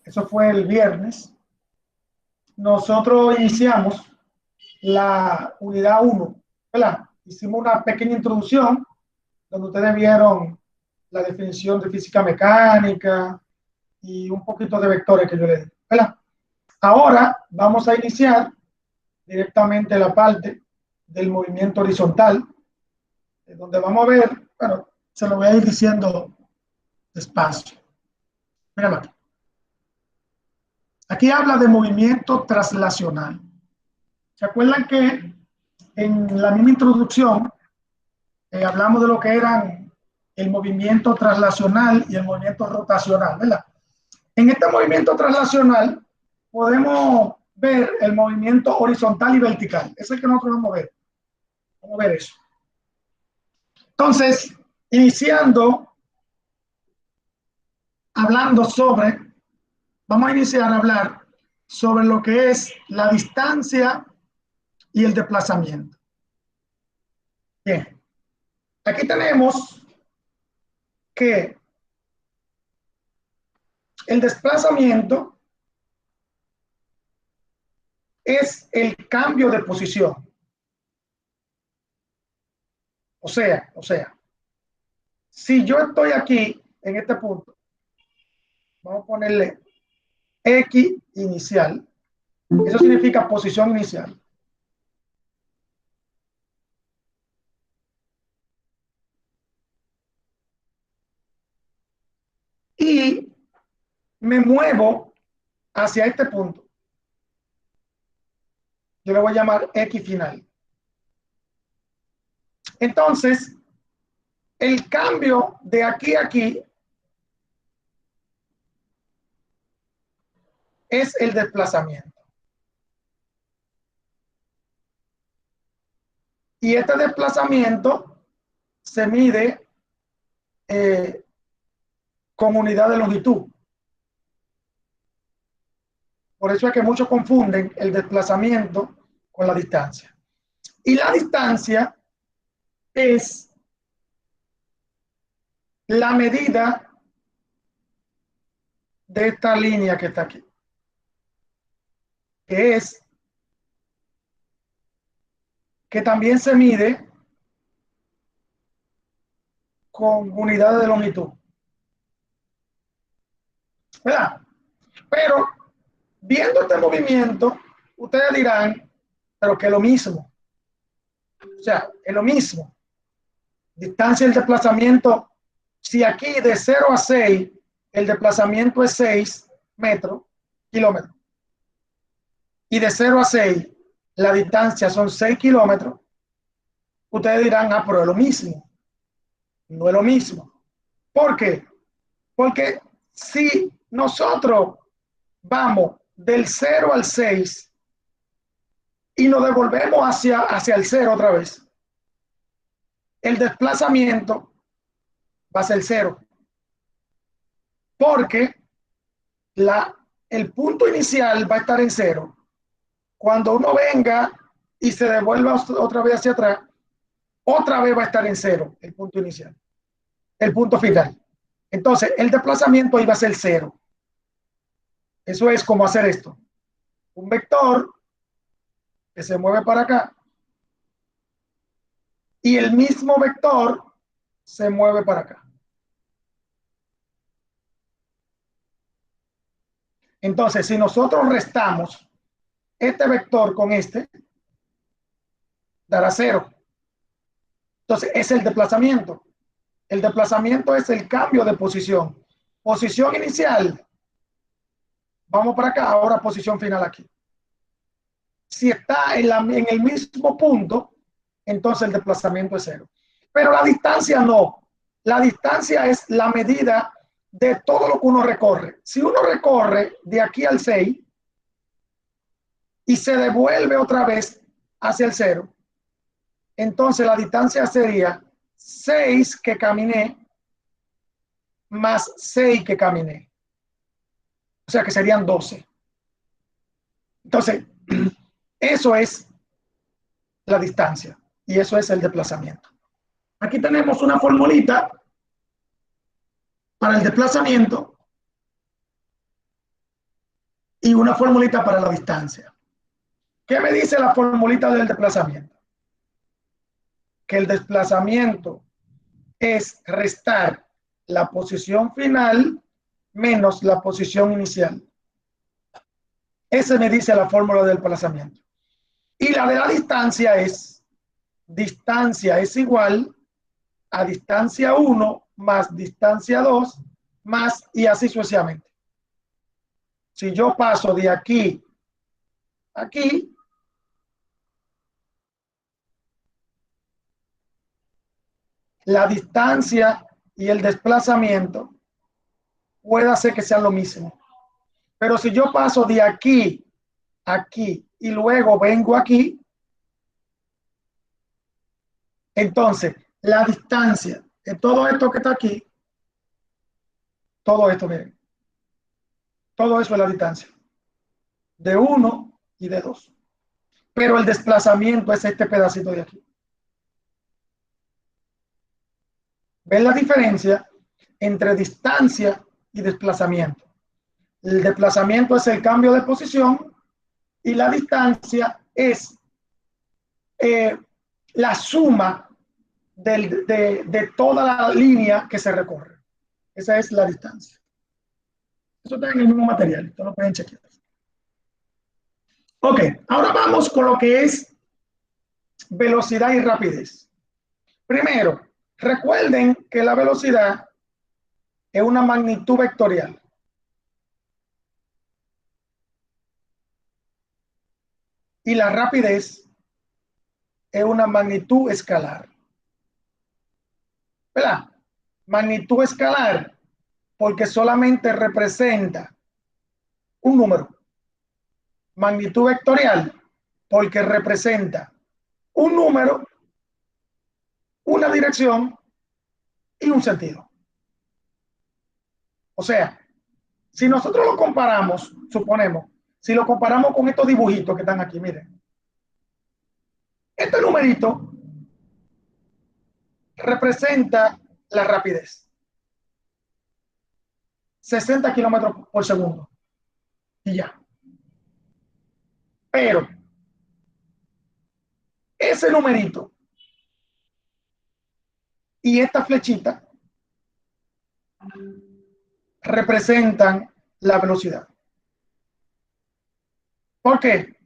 eso fue el viernes, nosotros iniciamos la unidad 1, ¿verdad? Hicimos una pequeña introducción donde ustedes vieron la definición de física mecánica y un poquito de vectores que yo les di, ¿verdad? Ahora vamos a iniciar directamente la parte del movimiento horizontal, donde vamos a ver, bueno, se lo voy a ir diciendo despacio. Míralo aquí. Aquí habla de movimiento traslacional. ¿Se acuerdan que en la misma introducción hablamos de lo que eran el movimiento traslacional y el movimiento rotacional, ¿verdad? En este movimiento traslacional podemos ver el movimiento horizontal y vertical. Ese es el que nosotros vamos a ver. Vamos a ver eso. Entonces, iniciando, hablando sobre, vamos a iniciar a hablar sobre lo que es la distancia y el desplazamiento. Bien, aquí tenemos que el desplazamiento es el cambio de posición. O sea, si yo estoy aquí en este punto, vamos a ponerle X inicial, eso significa posición inicial. Y me muevo hacia este punto. Yo le voy a llamar X final. Entonces, el cambio de aquí a aquí es el desplazamiento. Y este desplazamiento se mide con unidad de longitud. Por eso es que muchos confunden el desplazamiento con la distancia. Y la distancia es la medida de esta línea que está aquí, que también se mide con unidades de longitud, ¿verdad? Pero viendo este movimiento, ustedes dirán, pero que es lo mismo. O sea, es lo mismo. Distancia y el desplazamiento, si aquí de 0 a 6, el desplazamiento es 6 kilómetros, y de 0 a 6, la distancia son 6 kilómetros, ustedes dirán, ah, pero es lo mismo. No es lo mismo. ¿Por qué? Porque si nosotros vamos del 0 al 6 y nos devolvemos hacia el 0 otra vez, el desplazamiento va a ser 0. Porque el punto inicial va a estar en 0. Cuando uno venga y se devuelva otra vez hacia atrás, otra vez va a estar en 0 el punto inicial, el punto final. Entonces, el desplazamiento iba a ser 0. Eso es como hacer esto. Un vector que se mueve para acá y el mismo vector se mueve para acá. Entonces, si nosotros restamos este vector con este, dará 0. Entonces, es el desplazamiento. El desplazamiento es el cambio de posición. Posición inicial, vamos para acá, ahora posición final aquí. Si está en el mismo punto, entonces el desplazamiento es 0. Pero la distancia no. La distancia es la medida de todo lo que uno recorre. Si uno recorre de aquí al 6 y se devuelve otra vez hacia el 0, entonces la distancia sería 6 que caminé más 6 que caminé. O sea que serían 12. Entonces, eso es la distancia y eso es el desplazamiento. Aquí tenemos una formulita para el desplazamiento y una formulita para la distancia. ¿Qué me dice la formulita del desplazamiento? Que el desplazamiento es restar la posición final menos la posición inicial. Ese me dice la fórmula del desplazamiento. Y la de la distancia es igual a distancia 1 más distancia 2 más y así sucesivamente. Si yo paso de aquí a aquí, la distancia y el desplazamiento puede ser que sean lo mismo. Pero si yo paso de aquí a aquí y luego vengo aquí, entonces la distancia de todo esto que está aquí, todo esto, miren, todo eso es la distancia de 1 y de 2. Pero el desplazamiento es este pedacito de aquí. ¿Ven la diferencia entre distancia y desplazamiento? El desplazamiento es el cambio de posición y la distancia es la suma de toda la línea que se recorre. Esa es la distancia. Eso está en el mismo material, esto lo pueden chequear. Ok, ahora vamos con lo que es velocidad y rapidez. Primero, recuerden que la velocidad es una magnitud vectorial. Y la rapidez es una magnitud escalar. ¿Verdad? Magnitud escalar porque solamente representa un número. Magnitud vectorial porque representa un número, una dirección y un sentido. O sea, si nosotros lo comparamos, suponemos, si lo comparamos con estos dibujitos que están aquí, miren. Este numerito representa la rapidez. 60 kilómetros por segundo. Y ya. Pero ese numerito y esta flechita representan la velocidad. ¿Por qué?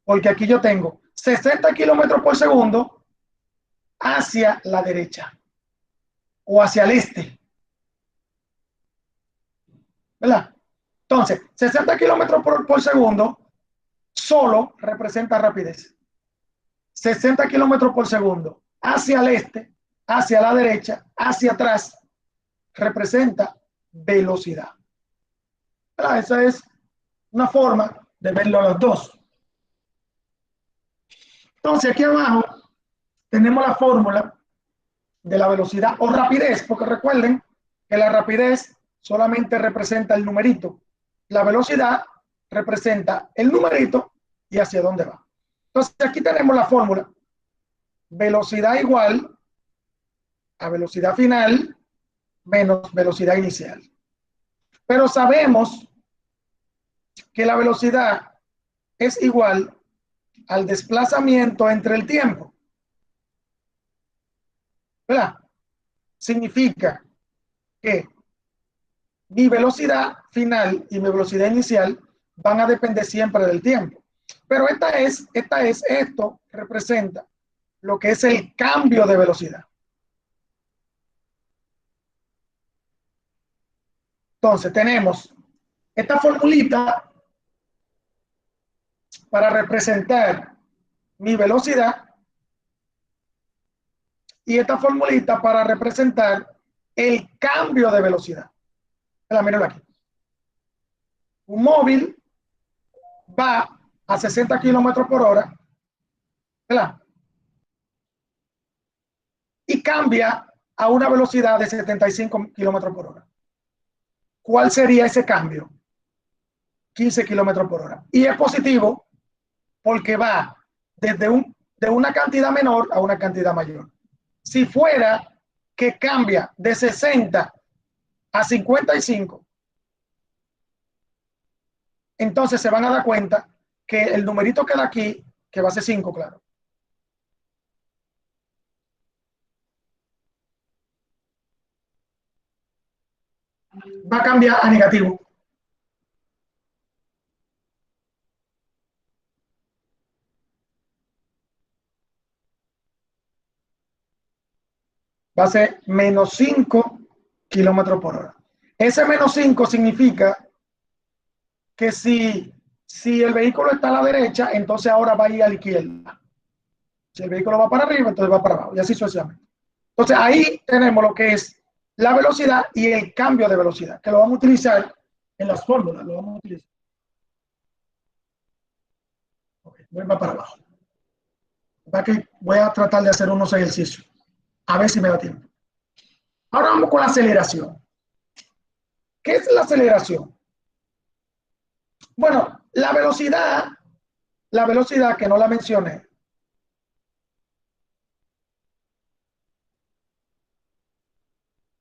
Porque aquí yo tengo 60 kilómetros por segundo hacia la derecha o hacia el este. ¿Verdad? Entonces, 60 kilómetros por segundo solo representa rapidez. 60 kilómetros por segundo hacia el este, hacia la derecha, hacia atrás, representa velocidad. ¿Verdad? Esa es una forma de verlo a los dos. Entonces, aquí abajo tenemos la fórmula de la velocidad o rapidez, porque recuerden que la rapidez solamente representa el numerito. La velocidad representa el numerito y hacia dónde va. Entonces, aquí tenemos la fórmula. Velocidad igual a velocidad final menos velocidad inicial. Pero sabemos que la velocidad es igual al desplazamiento entre el tiempo. ¿Verdad? Significa que mi velocidad final y mi velocidad inicial van a depender siempre del tiempo. Pero esto representa lo que es el cambio de velocidad. Entonces tenemos esta formulita para representar mi velocidad y esta formulita para representar el cambio de velocidad. Mírenlo aquí. Un móvil va a 60 kilómetros por hora, ¿verdad? Y cambia a una velocidad de 75 kilómetros por hora. ¿Cuál sería ese cambio? 15 kilómetros por hora. Y es positivo porque va de una cantidad menor a una cantidad mayor. Si fuera que cambia de 60 a 55, entonces se van a dar cuenta que el numerito que da aquí, que va a ser 5, claro. Va a cambiar a negativo. Va a ser menos 5 kilómetros por hora. Ese menos 5 significa que si el vehículo está a la derecha, entonces ahora va a ir a la izquierda. Si el vehículo va para arriba, entonces va para abajo, y así sucesivamente. Entonces ahí tenemos lo que es la velocidad y el cambio de velocidad, que lo vamos a utilizar en las fórmulas. Lo vamos a utilizar. Okay, voy para abajo. Voy a tratar de hacer unos ejercicios, a ver si me da tiempo. Ahora vamos con la aceleración. ¿Qué es la aceleración? Bueno, la velocidad que no la mencioné,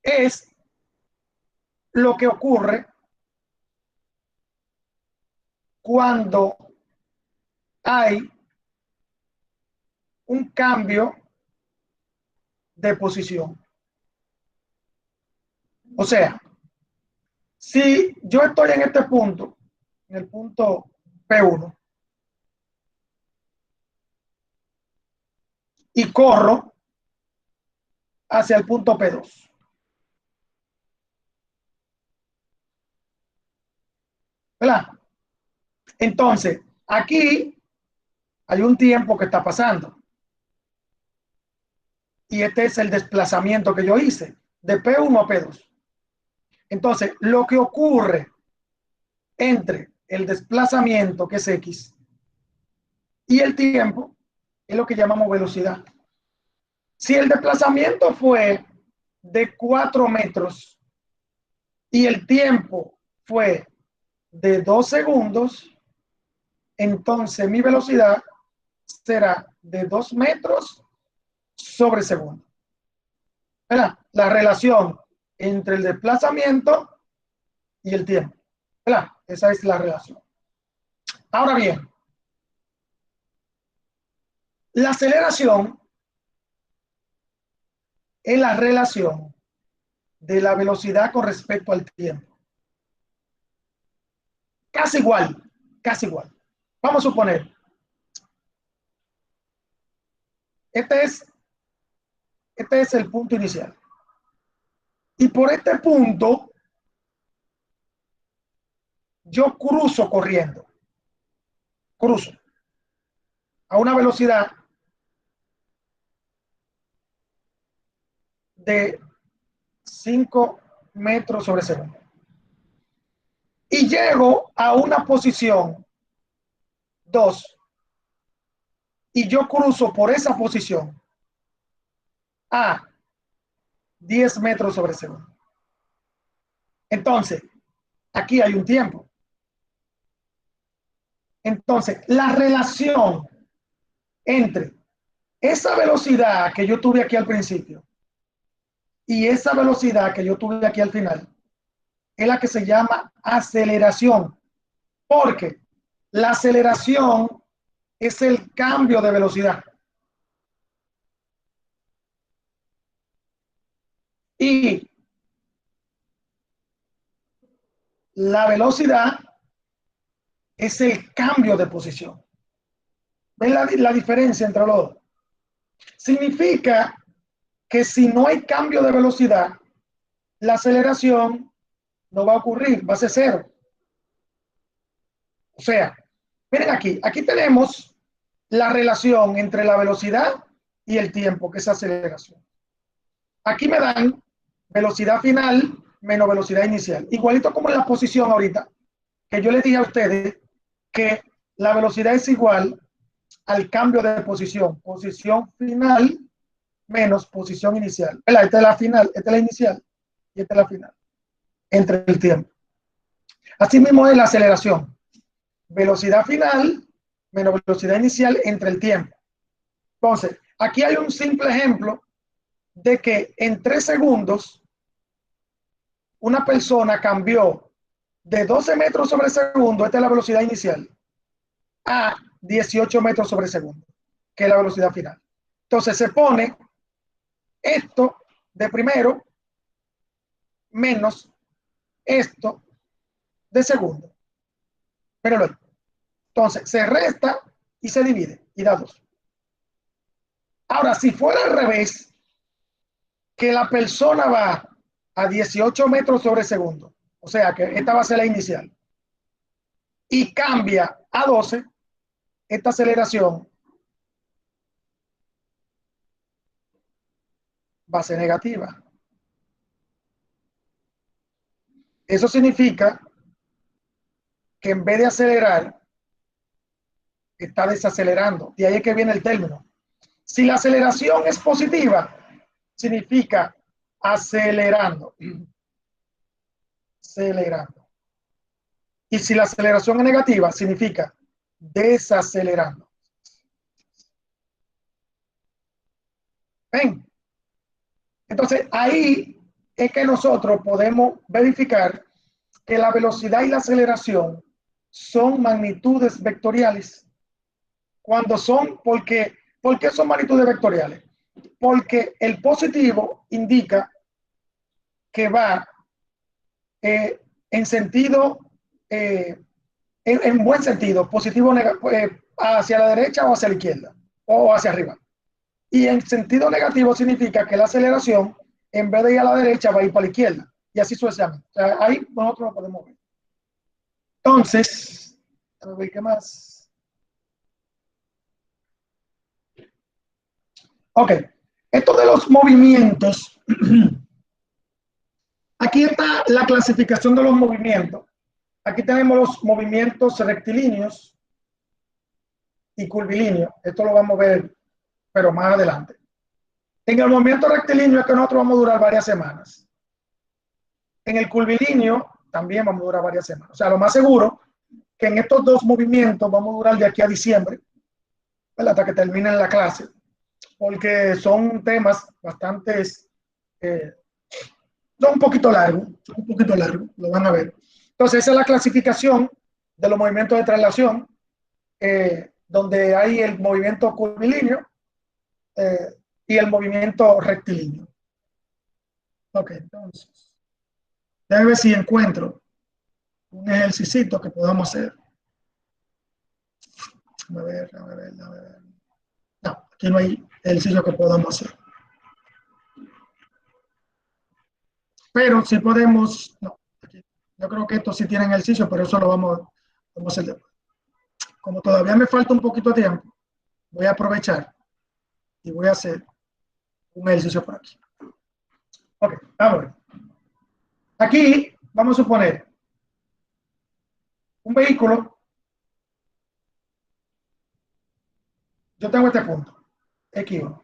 es lo que ocurre cuando hay un cambio de posición. O sea, si yo estoy en este punto, en el punto P1, y corro hacia el punto P2. ¿Verdad? Entonces, aquí hay un tiempo que está pasando. Y este es el desplazamiento que yo hice, de P1 a P2. Entonces, lo que ocurre entre el desplazamiento, que es X, y el tiempo, es lo que llamamos velocidad. Si el desplazamiento fue de 4 metros y el tiempo fue de 2 segundos, entonces mi velocidad será de 2 metros sobre segundo. ¿Verdad? La relación entre el desplazamiento y el tiempo. ¿Verdad? Esa es la relación. Ahora bien, la aceleración es la relación de la velocidad con respecto al tiempo. Casi igual, casi igual. Vamos a suponer, este es el punto inicial. Y por este punto, yo cruzo corriendo. Cruzo a una velocidad de 5 metros sobre segundo. Y llego a una posición 2 y yo cruzo por esa posición a 10 metros sobre segundo. Entonces, aquí hay un tiempo. Entonces, la relación entre esa velocidad que yo tuve aquí al principio y esa velocidad que yo tuve aquí al final es la que se llama aceleración, porque la aceleración es el cambio de velocidad. Y la velocidad es el cambio de posición. ¿Ven la diferencia entre los dos? Significa que si no hay cambio de velocidad, la aceleración no va a ocurrir, va a ser cero. O sea, miren aquí tenemos la relación entre la velocidad y el tiempo, que es aceleración. Aquí me dan velocidad final menos velocidad inicial. Igualito como en la posición ahorita, que yo les dije a ustedes que la velocidad es igual al cambio de posición. Posición final menos posición inicial. Esta es la final, esta es la inicial y esta es la final. Entre el tiempo. Así mismo es la aceleración. Velocidad final menos velocidad inicial entre el tiempo. Entonces, aquí hay un simple ejemplo de que en 3 segundos una persona cambió de 12 metros sobre segundo, esta es la velocidad inicial, a 18 metros sobre segundo, que es la velocidad final. Entonces se pone esto de primero menos esto de segundo. Pero entonces se resta y se divide y da 2. Ahora, si fuera al revés, que la persona va a 18 metros sobre segundo, o sea que esta va a ser la inicial, y cambia a 12, esta aceleración va a ser negativa. Eso significa que en vez de acelerar, está desacelerando. Y ahí es que viene el término. Si la aceleración es positiva, significa acelerando. Acelerando. Y si la aceleración es negativa, significa desacelerando. ¿Ven? Entonces, ahí es que nosotros podemos verificar que la velocidad y la aceleración son magnitudes vectoriales. Cuando son, ¿por qué son magnitudes vectoriales? Porque el positivo indica que va en sentido, en buen sentido, positivo hacia la derecha o hacia la izquierda, o hacia arriba. Y en sentido negativo significa que la aceleración, en vez de ir a la derecha, va a ir para la izquierda. Y así sucesivamente. O sea, ahí nosotros lo podemos ver. Entonces, a ver qué más. Ok, esto de los movimientos. Aquí está la clasificación de los movimientos. Aquí tenemos los movimientos rectilíneos y curvilíneos. Esto lo vamos a ver, pero más adelante. En el movimiento rectilíneo es que nosotros vamos a durar varias semanas. En el curvilíneo también vamos a durar varias semanas. O sea, lo más seguro que en estos dos movimientos vamos a durar de aquí a diciembre, ¿verdad? Hasta que termine la clase, porque son temas bastante, son un poquito largos, lo van a ver. Entonces, esa es la clasificación de los movimientos de traslación, donde hay el movimiento curvilíneo y el movimiento rectilíneo. Ok, entonces, déjame ver si encuentro un ejercicio que podamos hacer. A ver. No, aquí no hay ejercicio que podamos hacer. Pero si podemos, no, aquí, yo creo que estos sí tienen ejercicio, pero eso lo vamos a hacer después. Como todavía me falta un poquito de tiempo, voy a aprovechar y voy a hacer un ejercicio por aquí. Ok, vamos a ver. Aquí vamos a suponer un vehículo. Yo tengo este punto, X1.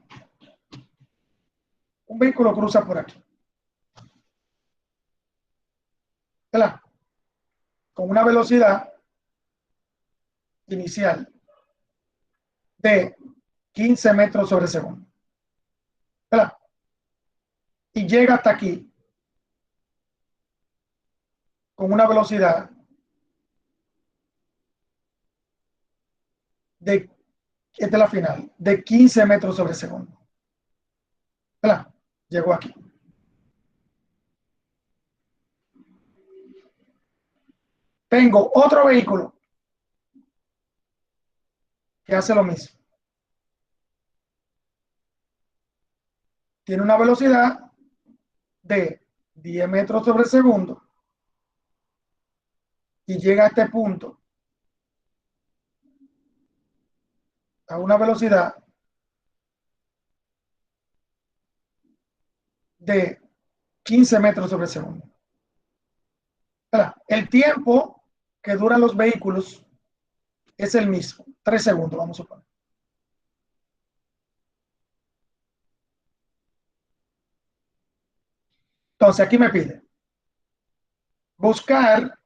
Un vehículo cruza por aquí, ¿verdad? Con una velocidad inicial de 15 metros sobre segundo, ¿verdad? Y llega hasta aquí con una velocidad de, esta es la final, de 15 metros sobre segundo, ¿verdad? Llegó aquí. Tengo otro vehículo que hace lo mismo. Tiene una velocidad de 10 metros sobre segundo y llega a este punto a una velocidad de 15 metros sobre segundo. El tiempo que duran los vehículos es el mismo, 3 segundos, vamos a suponer. Entonces, aquí me pide buscar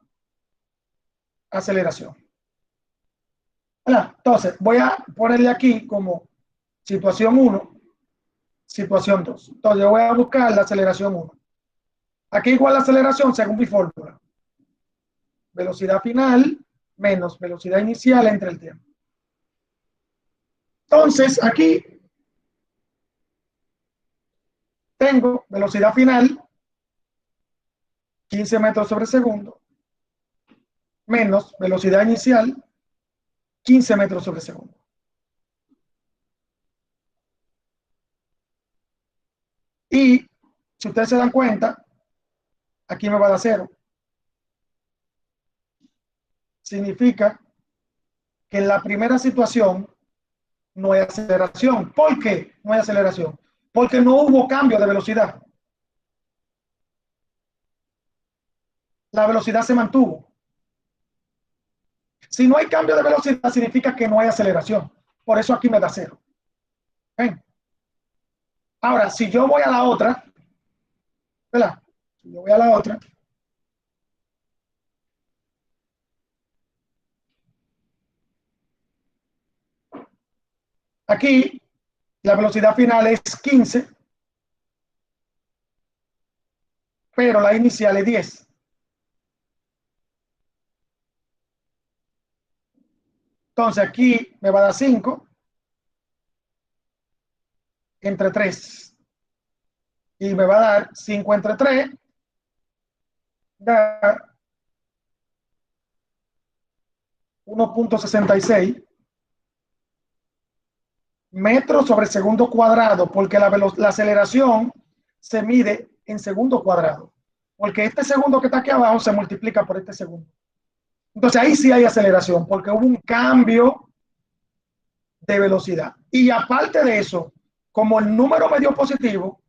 aceleración. Entonces, voy a ponerle aquí como situación 1, situación 2. Entonces, yo voy a buscar la aceleración 1. Aquí igual la aceleración según mi fórmula. velocidad final menos velocidad inicial entre el tiempo. Entonces, aquí tengo velocidad final, 15 metros sobre segundo, menos velocidad inicial, 15 metros sobre segundo. Y si ustedes se dan cuenta, aquí me va a dar 0. Significa que en la primera situación no hay aceleración. ¿Por qué no hay aceleración? Porque no hubo cambio de velocidad. La velocidad se mantuvo. Si no hay cambio de velocidad, significa que no hay aceleración. Por eso aquí me da 0. ¿Ven? Ahora, si yo voy a la otra, ¿verdad? Si yo voy a la otra, aquí la velocidad final es 15, pero la inicial es 10. Entonces aquí me va a dar 5 entre 3. Y me va a dar 5 entre 3, da 1.66 metros sobre segundo cuadrado, porque la aceleración se mide en segundo cuadrado, porque este segundo que está aquí abajo se multiplica por este segundo. Entonces ahí sí hay aceleración, porque hubo un cambio de velocidad. Y aparte de eso, como el número me dio positivo,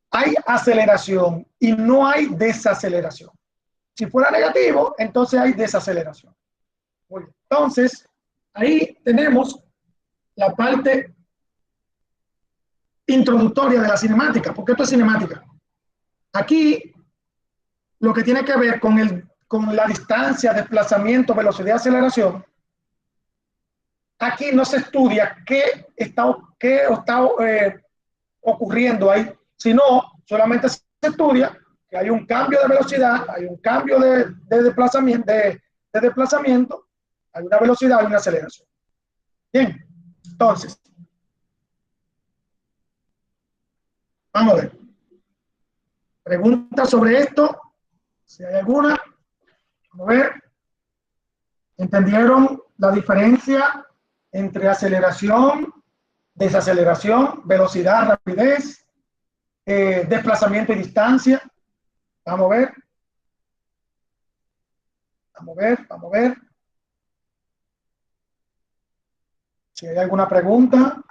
hay aceleración y no hay desaceleración. Si fuera negativo, entonces hay desaceleración. Muy bien. Entonces, ahí tenemos la parte introductoria de la cinemática, porque esto es cinemática. Aquí lo que tiene que ver con la distancia, desplazamiento, velocidad, aceleración, aquí no se estudia qué está ocurriendo ahí, sino solamente se estudia que hay un cambio de velocidad, hay un cambio de desplazamiento, hay una velocidad, hay una aceleración. Bien, entonces, vamos a ver. Preguntas sobre esto, si hay alguna. Vamos a ver. ¿Entendieron la diferencia entre aceleración, desaceleración, velocidad, rapidez, desplazamiento y distancia? Vamos a ver. Vamos a ver, vamos a ver. Si hay alguna pregunta.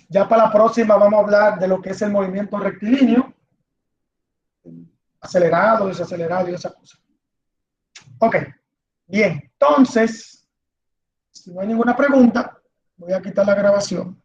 Ya para la próxima vamos a hablar de lo que es el movimiento rectilíneo, acelerado, desacelerado y esa cosa. Ok, bien. Entonces, si no hay ninguna pregunta, voy a quitar la grabación.